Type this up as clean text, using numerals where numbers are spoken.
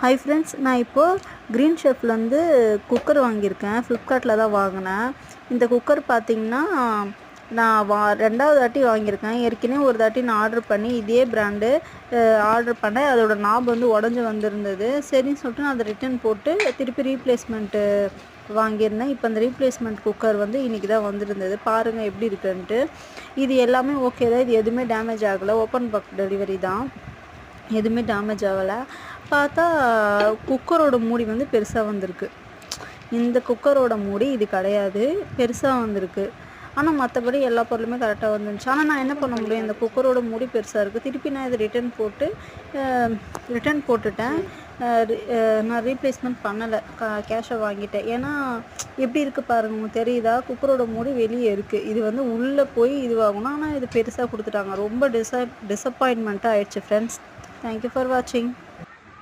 Hi friends, நான் இப்போது green ஷெஃப்லேருந்து cooker வாங்கியிருக்கேன். ஃப்ளிப்கார்ட்டில் தான் வாங்கினேன். இந்த குக்கர் பார்த்திங்கன்னா நான் 2வது தாட்டி வாங்கியிருக்கேன். ஏற்கனவே ஒரு தாட்டி நான் ஆர்டர் பண்ணி இதே பிராண்டு ஆர்டர் பண்ணேன். அதோட நாப் வந்து உடஞ்சி வந்திருந்தது. சரின்னு சொல்லிட்டு நான் அதை ரிட்டன் போட்டு திருப்பி ரீப்ளேஸ்மெண்ட்டு வாங்கியிருந்தேன். இப்போ அந்த ரீப்ளேஸ்மெண்ட் குக்கர் வந்து இன்றைக்கி தான் வந்திருந்தது. பாருங்கள் எப்படி இருக்குன்ட்டு. இது எல்லாமே ஓகே தான். இது எதுவுமே டேமேஜ் ஆகலை. ஓப்பன் பாக்ஸ் டெலிவரி தான். எதுவுமே டேமேஜ் ஆகலை. பார்த்தா குக்கரோட மூடி வந்து பெருசாக வந்திருக்கு. இந்த குக்கரோட மூடி இது கிடையாது, பெருசாக வந்திருக்கு. ஆனால் மற்றபடி எல்லா பொருளுமே கரெக்டாக வந்துருந்துச்சு. ஆனால் நான் என்ன பண்ண முடியும், இந்த குக்கரோட மூடி பெருசாக இருக்குது. திருப்பி நான் இதை ரிட்டன் போட்டுட்டேன். நான் ரீப்ளேஸ்மெண்ட் பண்ணலை, கேஷை வாங்கிட்டேன். ஏன்னா எப்படி இருக்குது பாருங்கள், உங்களுக்கு தெரியுதா? குக்கரோட மூடி வெளியே இருக்குது. இது வந்து உள்ளே போய் இதுவாகணும். ஆனால் இது பெருசாக கொடுத்துட்டாங்க. ரொம்ப டிசப்பாயின்மெண்ட்டாக ஆயிடுச்சு ஃப்ரெண்ட்ஸ். தேங்க்யூ ஃபார் வாட்சிங்.